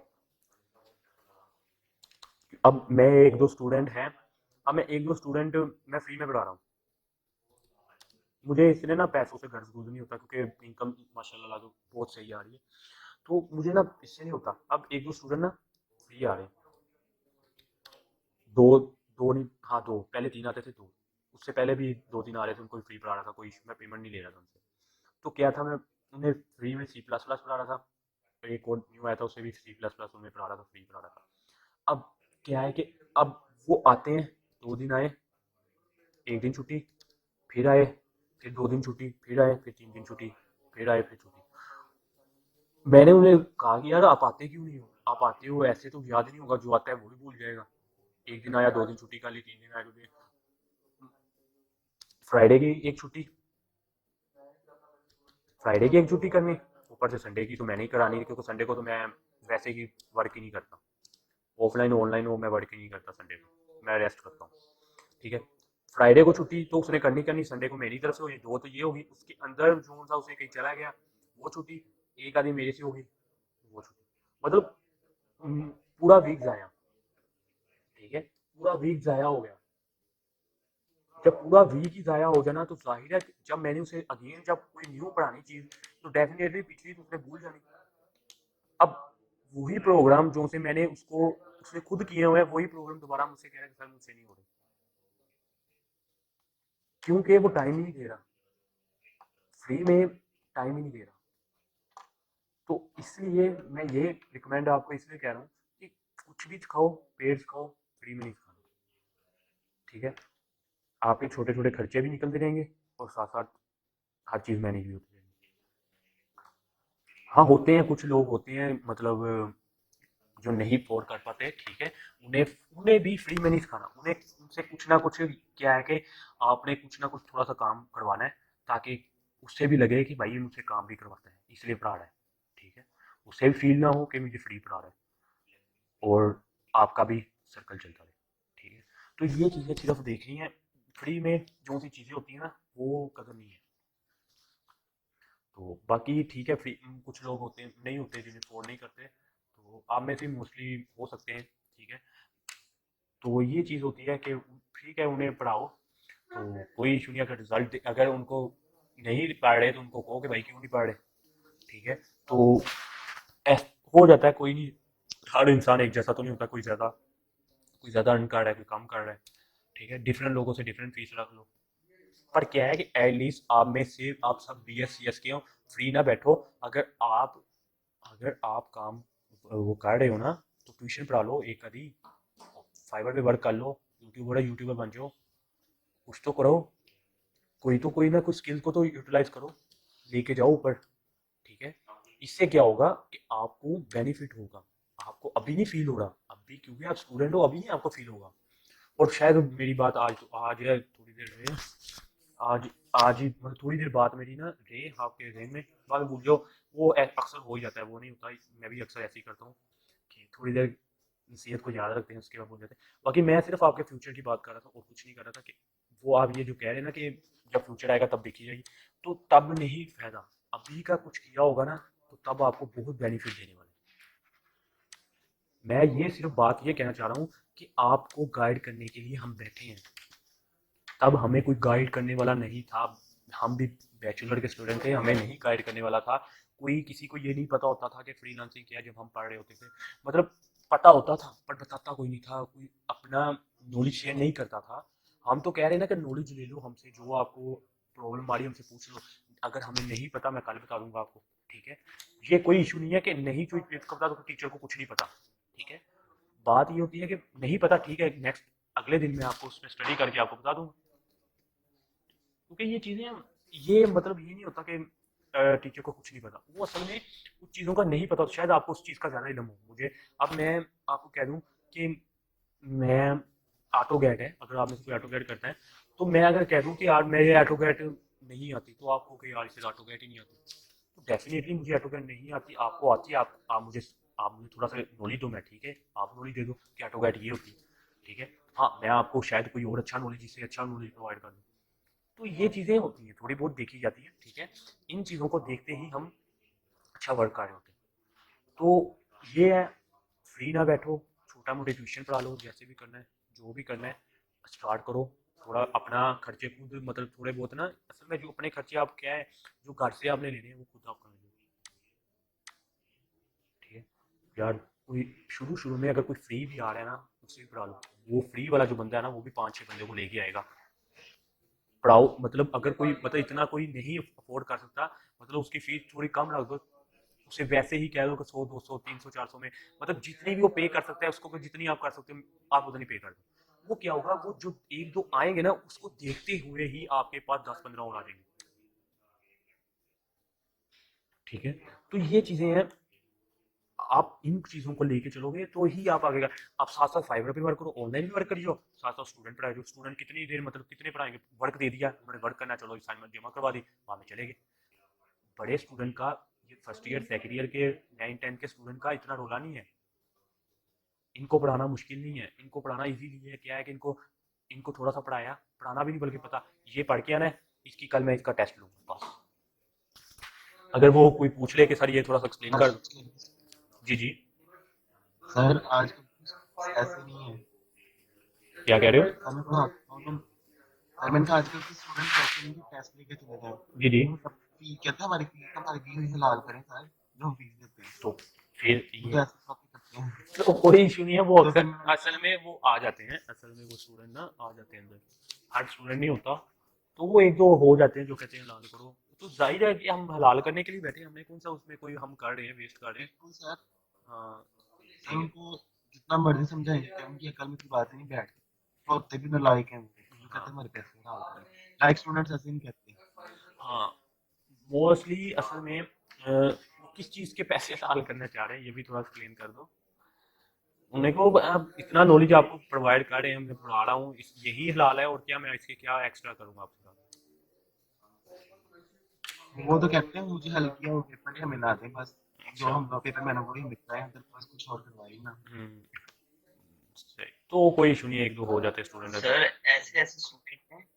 अब मैं एक दो स्टूडेंट हैं, अब मैं एक दो स्टूडेंट मैं फ्री में पढ़ा रहा हूँ, मुझे इसलिए ना पैसों से गर्ज गुज नहीं होता, क्योंकि इनकम माशाल्लाह तो बहुत सही आ रही है, तो मुझे ना इससे नहीं होता। अब एक दो स्टूडेंट ना फ्री आ रहे हैं, दो दो नहीं, हाँ दो, पहले 3 आते थे, दो उससे पहले भी 2-3 आ रहे थे, उनको फ्री पढ़ा रहा था, कोई मैं पेमेंट नहीं ले रहा था उनसे। तो क्या था, मैं उन्हें फ्री में C++ पढ़ा रहा था, एक और न्यू आया था उसे भी C++ उन्हें पढ़ा रहा था, फ्री पढ़ा रहा था। अब क्या है कि अब वो आते हैं, 2 दिन आए, 1 दिन छुट्टी, फिर आए, फिर 2 दिन छुट्टी, फिर आए, फिर 3 दिन छुट्टी, फिर आए, फिर छुट्टी। मैंने उन्हें कहा कि यार आप आते क्यों नहीं हो, आप आते हो ऐसे तो याद नहीं होगा, जो आता है वो भी भूल जाएगा। 1 दिन आया, 2 दिन छुट्टी कर ली, 3 दिन आया, क्योंकि फ्राइडे की एक छुट्टी, फ्राइडे की एक छुट्टी करनी, ऊपर से संडे की तो मैंने ही करानी थी, क्योंकि संडे को तो मैं वैसे ही वर्क ही नहीं करता, ऑफलाइन ऑनलाइन हो मैं वर्क ही नहीं करता, संडे को मैं रेस्ट करता हूँ, ठीक है। फ्राइडे को छुट्टी तो उसने करनी करनी, संडे को मेरी तरफ से हुई, दो तो ये होगी, उसके अंदर जो था उसे कहीं चला गया, वो छुट्टी, एक आदमी मेरे से होगी, वो छुट्टी, मतलब पूरा वीक जाया, ठीक है, पूरा वीक जाया हो गया। जब पूरा वीक ही जाया हो जाना तो जाहिर है जब मैंने उसे अगेन जब कोई न्यू पढ़ानी चीज, तो डेफिनेटली पिछली तो उसने भूल जानी। अब वही प्रोग्राम जो से मैंने उसको उसने खुद किए हुए हैं, वही प्रोग्राम दोबारा मुझसे कह रहा है कि सर मुझसे नहीं हो रहे, क्योंकि वो टाइम ही नहीं दे रहा, फ्री में टाइम ही नहीं दे रहा। तो इसलिए मैं ये रिकमेंड आपको इसलिए कह रहा हूँ कि कुछ भी खाओ, पेड़ खाओ, फ्री में नहीं खाना, ठीक है। आपके छोटे छोटे खर्चे भी निकलते रहेंगे, और साथ साथ हर चीज़ मैनेज भी होती रहेगी। हाँ होते हैं, कुछ लोग होते हैं मतलब जो नहीं अफोर्ड कर पाते, ठीक है, उन्हें उन्हें भी फ्री में नहीं सिखाना, उन्हें उनसे कुछ ना कुछ क्या है कि आपने कुछ ना कुछ थोड़ा सा काम करवाना है, ताकि उससे भी लगे कि भाई मुझसे काम भी करवाता है इसलिए पढ़ा रहा है, ठीक है, उसे भी फील ना हो कि मुझे फ्री पढ़ा रहा है, और आपका भी सर्कल चलता रहे, ठीक है। तो ये चीज़ें सिर्फ देखनी है, फ्री में जो सी चीज़ें होती हैं ना वो कदर नहीं है। तो बाकी ठीक है, फ्री कुछ लोग होते हैं नहीं होते जिन्हें अफोर्ड नहीं करते, तो आप में से मोस्टली हो सकते हैं, ठीक है। तो ये चीज़ होती है कि ठीक है उन्हें पढ़ाओ, तो कोई इशू नहीं, अगर रिजल्ट अगर उनको नहीं पढ़ रहे तो उनको कहो कि भाई क्यों नहीं पढ़ रहे, ठीक है। तो हो जाता है, कोई नहीं, हर इंसान एक जैसा तो नहीं होता, कोई ज़्यादा अर्न कर रहा है, कोई कम कर रहा है, ठीक है, डिफरेंट लोगों से डिफरेंट फीस रख लो। पर क्या है कि एटलीस्ट आप में से आप सब BS CS के हो, फ्री ना बैठो। अगर आप काम वो कर रहे हो ना, तो ट्यूशन पढ़ा लो एक आधी, फाइवर पे वर्क कर लो, यूट्यूबर बन जाओ, कुछ तो करो, कोई ना कोई स्किल को तो यूटिलाइज करो, लेके जाओ ऊपर, ठीक है। इससे क्या होगा कि आपको बेनिफिट होगा, आपको अभी नहीं फील हो रहा, अभी क्योंकि आप स्टूडेंट हो, अभी नहीं आपको फील होगा। और शायद मेरी बात आज है थोड़ी देर में, आज आज ही मतलब थोड़ी देर बाद मेरी ना रे आपके रे में बाद में भूल जाओ, वो अक्सर हो ही जाता है, वो नहीं होता, मैं भी अक्सर ऐसे ही करता हूँ कि थोड़ी देर नसीहत को याद रखते हैं, उसके बाद भूल जाते हैं। बाकी मैं सिर्फ आपके फ्यूचर की बात कर रहा था, और कुछ नहीं कर रहा था, कि वो आप ये जो कह रहे हैं ना कि जब फ्यूचर आएगा तब देखी जाएगी, तो तब नहीं फायदा, अभी का कुछ किया होगा ना, तो तब आपको बहुत बेनिफिट देने वाले। मैं ये सिर्फ बात ये कहना चाह रहा हूँ कि आपको गाइड करने के लिए हम बैठे हैं, तब हमें कोई गाइड करने वाला नहीं था, हम भी बैचलर के स्टूडेंट थे, हमें नहीं गाइड करने वाला था, कोई किसी को ये नहीं पता होता था कि फ्रीलांसिंग क्या है, जब हम पढ़ रहे होते थे, मतलब पता होता था पर बताता कोई नहीं था, कोई अपना नॉलेज शेयर नहीं करता था। हम तो कह रहे हैं ना कि नॉलेज ले लो हमसे, जो आपको प्रॉब्लम आ रही है हमसे पूछ लो, अगर हमें नहीं पता मैं कल बता दूंगा आपको, ठीक है। ये कोई इशू नहीं है कि नहीं कोई बता दो, टीचर को कुछ नहीं पता, ठीक है। बात ये होती है कि नहीं पता, ठीक है, नेक्स्ट अगले दिन मैं आपको उसमें स्टडी करके आपको बता दूंगा, क्योंकि ये चीज़ें, ये मतलब ये नहीं होता कि टीचर को कुछ नहीं पता, वो असल में उस चीज़ों का नहीं पता, तो शायद आपको उस चीज़ का ज़्यादा इल्म हो। मुझे अब मैं आपको कह दूं कि मैं ऑटो गैट है, अगर आप में से कोई ऑटो गैट करता है, तो मैं अगर कह दूं कि यार मेरे ऑटो गैट नहीं आती, तो आपको कि यार इसे ऑटो गैट ही नहीं आती। तो डेफिनेटली मुझे ऑटो गैट नहीं आती, आपको आती है, आप मुझे थोड़ा सा नॉलेज दो, मैं ठीक है आप नॉलेज दे दो कि ऑटो गैट ये होती है, ठीक है। हाँ, मैं आपको शायद कोई और अच्छा नॉलेज, जिससे अच्छा नॉलेज प्रोवाइड कर दूँ। तो ये चीज़ें होती हैं, थोड़ी बहुत देखी जाती है, ठीक है। इन चीज़ों को देखते ही हम अच्छा वर्क कर रहे होते हैं। तो ये है, फ्री ना बैठो, छोटा मोटा ट्यूशन पढ़ा लो, जैसे भी करना है, जो भी करना है स्टार्ट करो। थोड़ा अपना खर्चे खुद, मतलब थोड़े बहुत ना, असल में जो अपने खर्चे आप क्या है, जो घर से आपने लेने हैं वो खुद आप कर लो, ठीक है। यार कोई शुरू शुरू में अगर कोई फ्री भी आ रहा है ना, उससे भी पढ़ा लो। वो फ्री वाला जो बंदा है ना, वो भी 5-6 बंदे को लेके आएगा। पढ़ाओ, मतलब अगर कोई, मतलब इतना कोई नहीं अफोर्ड कर सकता, मतलब उसकी फीस थोड़ी कम रख दो, उसे वैसे ही कह दो कि 100, 200, 300, 400 में, मतलब जितनी भी वो पे कर सकता है उसको, जितनी आप कर सकते हो आप उतनी पे कर दो। वो क्या होगा, वो जो एक दो आएंगे ना, उसको देखते हुए ही आपके पास 10-15 और आ जाएंगे, ठीक है। तो ये चीजें हैं, आप इन चीजों को लेके चलोगे तो ही आप आगे आप साथ साथ फाइवर पे वर्क करो, ऑनलाइन भी वर्क करियो, साथ साथ स्टूडेंट पढ़ाए जो स्टूडेंट कितनी देर, मतलब कितने पढ़ाएंगे, वर्क दे दिया उन्होंने, वर्क करना, चलो असाइनमेंट जमा करवा दी, वहां में चले गए। बड़े स्टूडेंट का, ये फर्स्ट ईयर सेकंड ईयर के 9-10 के स्टूडेंट का इतना रोला नहीं है। इनको पढ़ाना मुश्किल नहीं है, इनको पढ़ाना इजी है, क्या है कि इनको इनको थोड़ा सा पढ़ाया, पढ़ाना भी नहीं बल्कि पता, ये पढ़ के आना है, इसकी कल मैं इसका टेस्ट लूंगा बस। अगर वो कोई पूछ ले कि सर ये थोड़ा सा एक्सप्लेन कर दो। जी जी। सर आजकल की ऐसे नहीं है। क्या कह रहे हो? सर मैं थोड़ा प्रॉब्लम, सर मैंने कहा आजकल के स्टूडेंट ऐसे नहीं कि टेस्ट लेके चले जाए। जी जी। वो सब फी कहते हैं हमारी फीस हलाल करें सर, जो हम फीस देते हैं। तो फिर वो ये, तो ऐसे बातें करते हैं। तो कोई इशू नहीं है, वो तो अक्सर फिर मैं, असल में वो आ जाते हैं, असल में वो स्टूडेंट ना आ जाते हैं अंदर, हर स्टूडेंट नहीं होता, तो वो एक दो हो जाते हैं जो कहते हैं हलाल करो। तो जाहिर है कि हम हलाल करने के लिए बैठे हैं, हमें कौन सा उसमें कोई हम कर रहे हैं, वेस्ट कर रहे हैं। बिल्कुल सर। हाँ, सर ठीक है। उनको जितना मर्जी समझाएं कि उनकी अकल में की बात ही नहीं बैठती, तो होते भी नालायक हैं वो, जो कहते हाँ हैं हमारे पैसे हलाल करें। लाइक स्टूडेंट्स ऐसे नहीं कहते। हाँ, मोस्टली असल में वो किस चीज़ के पैसे हलाल करना चाह रहे हैं, ये भी थोड़ा एक्सप्लेन कर दो उन्हें को। अब इतना नॉलेज आपको प्रोवाइड कर रहे हैं, मैं पढ़ा रहा हूँ, यही हलाल है, और क्या मैं इसके क्या एक्स्ट्रा करूँगा आपके साथ? वो तो कहते हैं मुझे हेल्प किया, वो पेपर ही हमें ला दें बस। जो अच्छा। हम पेपर मैंने वही मिलता है, अंदर बस कुछ और करवाई ना। सही। तो कोई इशू नहीं है, एक दो हो जाते स्टूडेंट सर ऐसे ऐसे स्टूडेंट हैं,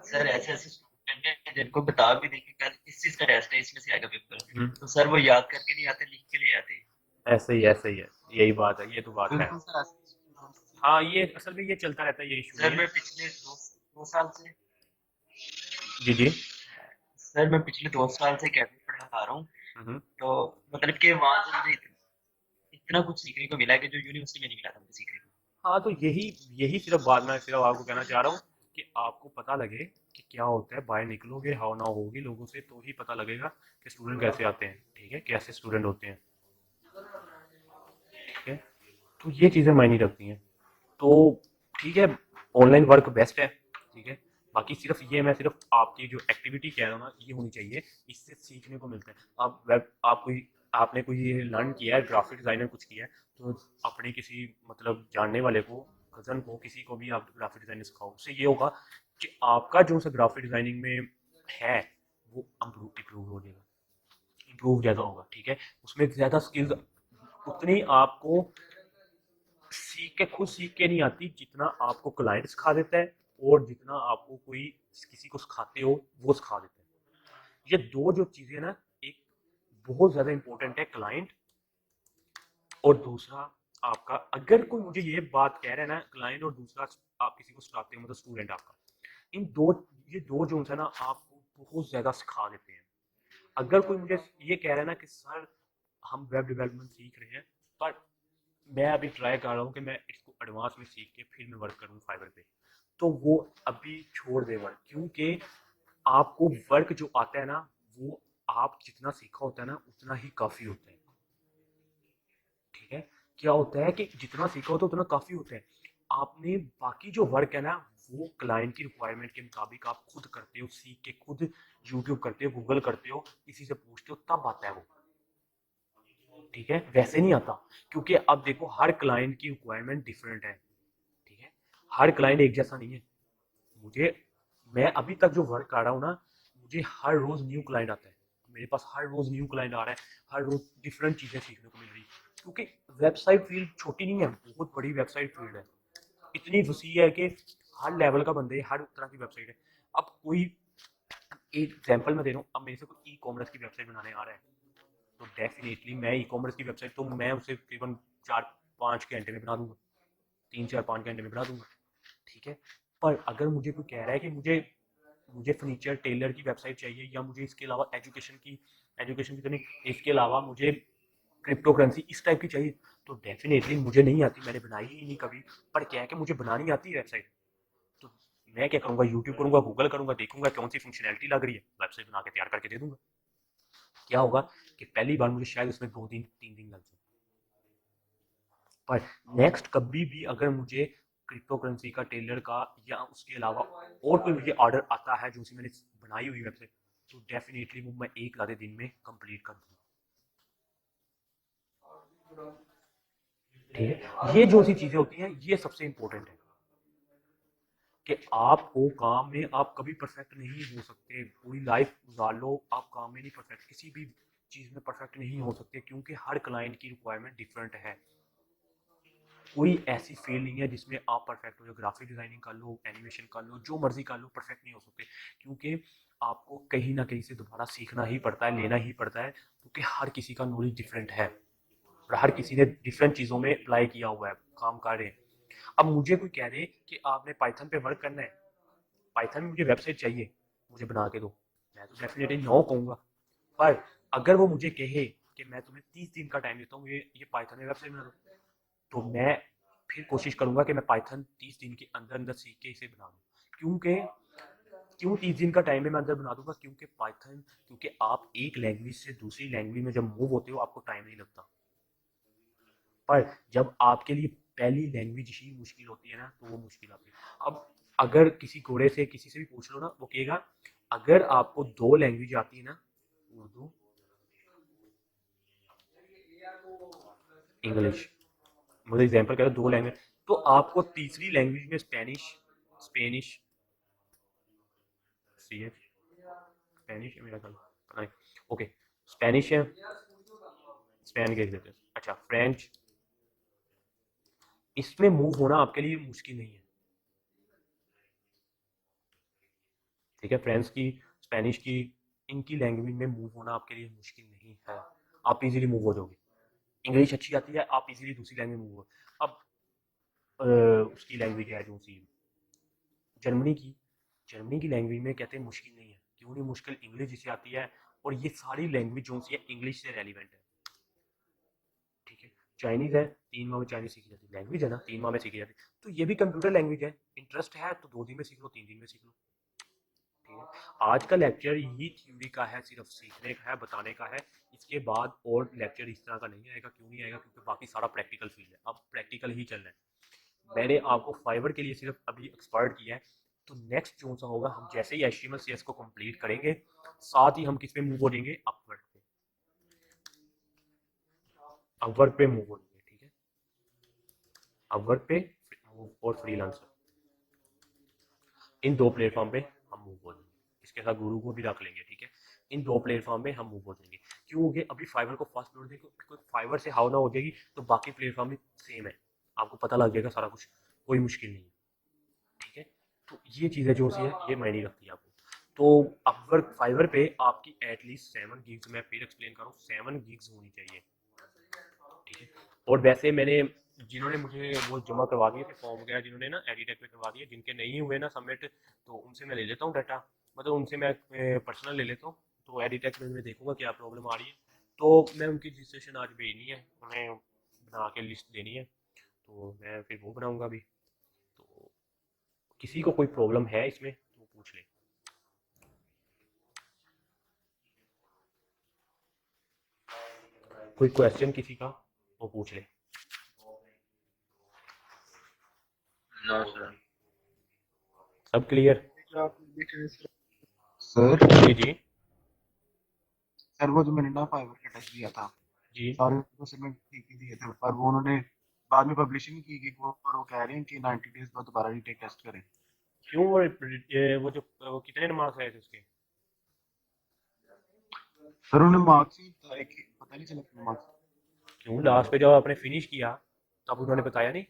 सर ऐसे ऐसे स्टूडेंट हैं जिनको बता भी दें कि कल इस चीज का टेस्ट है, इसमें से आएगा पेपर, तो सर वो याद करके नहीं आते, लिख के ले आते हैं। ऐसे ही, ऐसे ही है, यही बात है, ये तो बात है। बिल्कुल सर ऐसे students थे। हाँ, ये असल में ये चलता रहता है, ये इशू नहीं सर है। मैं पिछले दो साल से, जी जी। सर मैं पिछले 2 साल से कैफे पढ़ा रहा हूँ। हम्म। तो मतलब कि वहां से मुझे इतना कुछ सीखने को मिला है कि जो यूनिवर्सिटी में नहीं मिला था मुझे सीखने को। हाँ, तो यही यही सिर्फ बात मैं सिर्फ आपको कहना चाह रहा हूँ कि आपको पता लगे कि क्या होता है, बाहर निकलोगे, हाव ना होगी लोगों से, तो ही पता लगेगा कि स्टूडेंट कैसे आते हैं, ठीक है, कैसे स्टूडेंट होते हैं, ठीक है। तो ये चीज़ें मायने रखती हैं। तो ठीक है, ऑनलाइन वर्क बेस्ट है, ठीक है। बाकी सिर्फ ये, मैं सिर्फ आपकी जो एक्टिविटी कह रहा हूँ ना, ये होनी चाहिए, इससे सीखने को मिलता है। आप कोई, आपने कोई लर्न किया है, ग्राफिक डिजाइनर कुछ किया है, तो अपने किसी मतलब जानने वाले को, कजन को, किसी को भी आप ग्राफिक डिजाइनिंग सिखाओ, उससे ये होगा कि आपका जो सा ग्राफिक डिजाइनिंग में है वो इम्प्रूव हो जाएगा, इम्प्रूव ज़्यादा होगा, ठीक है। उसमें ज़्यादा स्किल्स उतनी आपको खुद सीख के नहीं आती, जितना आपको क्लाइंट सिखा देता है, और जितना आपको कोई किसी को सिखाते हो वो सिखा देता है। ये दो जो चीजें ना, एक बहुत ज्यादा इंपॉर्टेंट है, क्लाइंट, और दूसरा आपका, अगर कोई मुझे ये बात कह रहा है ना, क्लाइंट और दूसरा आप किसी को सिखाते हो, मतलब स्टूडेंट आपका, इन दो, ये दो जो है ना, आपको बहुत ज्यादा सिखा देते हैं। अगर कोई मुझे ये कह रहा है ना कि सर हम वेब डेवलपमेंट सीख रहे हैं, पर मैं अभी ट्राई कर रहा हूँ कि मैं इसको एडवांस में सीख के फिर मैं वर्क करूँ फाइवर पे, तो वो अभी छोड़ दे वर्क, क्योंकि आपको वर्क जो आता है ना, वो आप जितना सीखा होता है ना उतना ही काफ़ी होता है, ठीक है। क्या होता है कि जितना सीखा होता है उतना काफ़ी होता है। आपने बाकी जो वर्क है ना वो क्लाइंट की रिक्वायरमेंट के मुताबिक आप खुद करते हो, सीख के खुद यूट्यूब करते हो, गूगल करते हो, किसी से पूछते हो, तब आता है वो। ठीक है, वैसे नहीं आता, क्योंकि अब देखो हर क्लाइंट की रिक्वायरमेंट डिफरेंट है। ठीक है, हर क्लाइंट एक जैसा नहीं है। मुझे मैं अभी तक जो वर्क कर रहा हूँ ना, मुझे हर रोज न्यू क्लाइंट आता है, मेरे पास हर रोज न्यू क्लाइंट आ रहा है, हर रोज डिफरेंट चीजें सीखने को मिल रही है, क्योंकि वेबसाइट फील्ड छोटी नहीं है, बहुत बड़ी वेबसाइट फील्ड है, इतनी वसी है कि हर लेवल का बंदे, हर तरह की वेबसाइट है। अब कोई एक एग्जांपल मैं दे रहा हूँ, अब मेरे से कोई ई कॉमर्स की वेबसाइट बनाने आ रहा है, तो डेफिनेटली मैं ई कॉमर्स की वेबसाइट तो मैं उसे तकरीबन 4-5 घंटे में बना दूंगा, 3-4-5 घंटे में बना दूंगा। ठीक है, पर अगर मुझे कोई कह रहा है कि मुझे मुझे फर्नीचर टेलर की वेबसाइट चाहिए, या मुझे इसके अलावा एजुकेशन की तो नहीं, इसके अलावा मुझे क्रिप्टो करेंसी इस टाइप की चाहिए, तो डेफिनेटली मुझे नहीं आती, मैंने बनाई ही नहीं कभी, पर क्या है कि मुझे बनानी आती है वेबसाइट। तो मैं क्या करूंगा, यूट्यूब करूंगा, गूगल करूंगा, देखूंगा कौन सी फंक्शनैलिटी लग रही है, वेबसाइट बना के तैयार करके दे दूंगा। क्या होगा कि पहली बार मुझे शायद उसमें 2 दिन 3 दिन लग जाए, पर नेक्स्ट कभी भी अगर मुझे क्रिप्टो करेंसी का, टेलर का, या उसके अलावा और कोई मुझे ऑर्डर आता है जो सी मैंने बनाई हुई वेबसाइट, तो डेफिनेटली वो मैं एक आधे दिन में कंप्लीट कर दूंगा। ठीक है, ये जो सी चीजें होती हैं ये सबसे इंपॉर्टेंट है, कि आपको काम में आप कभी परफेक्ट नहीं हो सकते, पूरी लाइफ गुजार लो आप काम में नहीं परफेक्ट, किसी भी चीज में परफेक्ट नहीं हो सकते, क्योंकि हर क्लाइंट की रिक्वायरमेंट डिफरेंट है। कोई ऐसी फील्ड नहीं है जिसमें आप परफेक्ट हो, ग्राफिक डिजाइनिंग कर लो, एनिमेशन कर लो, जो मर्जी कर लो, परफेक्ट नहीं हो सकते, क्योंकि आपको कहीं ना कहीं से दोबारा सीखना ही पड़ता है, लेना ही पड़ता है, क्योंकि हर किसी का नॉलेज डिफरेंट है, और हर किसी ने डिफरेंट चीजों में अप्लाई किया हुआ है, काम कर रहे हैं। अब मुझे कोई कह दे कि आपने पाइथन पे वर्क करना है, पाइथन में मुझे वेबसाइट चाहिए, मुझे बना के दो, मैं तो डेफिनेटली नो कहूंगा। पर अगर वो मुझे कहे कि मैं तुम्हें 30 दिन का टाइम देता हूँ, ये पाइथन में वेबसाइट बना दो, तो मैं फिर कोशिश करूंगा कि मैं पाइथन 30 दिन के अंदर अंदर सीख के इसे बना दूँ। क्योंकि क्यों 30 दिन का टाइम में मैं अंदर बना दूंगा, क्योंकि पाइथन, क्योंकि आप एक लैंग्वेज से दूसरी लैंग्वेज में जब मूव होते हो आपको टाइम नहीं लगता, पर जब आपके लिए पहली लैंग्वेज ही मुश्किल होती है ना, तो वो मुश्किल आती है। अब अगर किसी घोड़े से किसी से भी पूछ लो ना, वो कहेगा अगर आपको 2 लैंग्वेज आती है ना, उर्दू, इंग्लिश, मुझे एग्जाम्पल कह रहा 2 लैंग्वेज, तो आपको तीसरी लैंग्वेज में Spanish, Spanish, C H, Spanish है मेरा ख्याल, पता नहीं, ओके, स्पेनिश है, स्पेन के देते हैं, अच्छा फ्रेंच, इसमें मूव होना आपके लिए मुश्किल नहीं है। ठीक है, फ्रेंच की, स्पेनिश की, इनकी लैंग्वेज में मूव होना आपके लिए मुश्किल नहीं है, आप इजीली मूव हो जाओगे। इंग्लिश अच्छी आती है, आप इजीली दूसरी लैंग्वेज मूव हो। अब उसकी लैंग्वेज है जो सी जर्मनी की, जर्मनी की लैंग्वेज में कहते हैं मुश्किल नहीं है, क्यों नहीं मुश्किल, इंग्लिश जिसे आती है, और ये सारी लैंग्वेज जो सी है इंग्लिश से रेलिवेंट है। ठीक है, चाइनीज है, 3 माह में चाइनीज सीखी जाती है, लैंग्वेज है ना, 3 माह में सीखी जाती है, तो ये भी कंप्यूटर लैंग्वेज है, इंटरेस्ट है तो 2 दिन में सीख लो, 3 दिन में सीख लो। ठीक है, आज का लेक्चर यही थ्योरी का है, सिर्फ सीखने का है, बताने का है, इसके बाद और लेक्चर इस तरह का नहीं आएगा, क्यों नहीं आएगा, क्योंकि बाकी सारा प्रैक्टिकल फील्ड है, अब प्रैक्टिकल ही चल रहा है। मैंने आपको फाइवर के लिए सिर्फ अभी एक्सपर्ट किया है, तो नेक्स्ट जो सा होगा, हम जैसे ही एचटीएमएल सीएस को कंप्लीट करेंगे, साथ ही हम किस पे मूव हो जाएंगे, अपवर्क पे, अपवर्क पे मूव हो जाएंगे। ठीक है, अपवर्क पे और फ्रीलांसर, इन 2 प्लेटफॉर्म पे हम मूव हो जाएंगे, इसके साथ गुरु को भी रख लेंगे। ठीक है, इन 2 प्लेटफॉर्म पे हम मूव हो जाएंगे, क्योंकि अभी फाइवर को फर्स्ट फ्लोर देखो, फाइवर से हाउ ना हो जाएगी तो बाकी प्लेटफॉर्म भी सेम है, आपको पता लग जाएगा सारा कुछ, कोई मुश्किल नहीं है। ठीक है, तो ये चीज़ें जो सी है ये मायने रखती है आपको। तो अपवर्क फाइवर पे आपकी एटलीस्ट 7 गिग्स, मैं फिर एक्सप्लेन करूँ, 7 गिग्स होनी चाहिए। ठीक है, और वैसे मैंने, जिन्होंने मुझे वो जमा करवा दिए थे फॉर्म वगैरह, जिन्होंने ना एडिटेक पे करवा दिए, जिनके नहीं हुए ना सबमिट, तो उनसे मैं ले लेता हूँ डाटा, मतलब उनसे मैं पर्सनल ले लेता हूँ, तो एडिटेक में मैं देखूंगा क्या प्रॉब्लम आ रही है, तो मैं उनकी रजिस्ट्रेशन आज भेजनी है, उन्हें बना के लिस्ट देनी है, तो मैं फिर वो बनाऊंगा अभी। तो किसी को कोई प्रॉब्लम है इसमें तो पूछ ले, कोई क्वेश्चन किसी का वो पूछ ले। No sir. सब क्लियर? सर जी जी सर वो जो मैंने ना फाइवर का टेस्ट दिया था, जी। सारे असाइनमेंट ठीक ही दिए थे, पर वो उन्होंने बाद में पब्लिशिंग की कि वो कह रहे हैं कि 90 डेज बाद दोबारा रीटेक टेस्ट करें। क्यों? वो जो वो कितने मार्क्स आए थे उसके? सर उन्हें मार्क्स ही पता नहीं चला कितने मार्क्स। क्यों लास्ट पे जब आपने फिनिश किया तब उन्होंने बताया नहीं?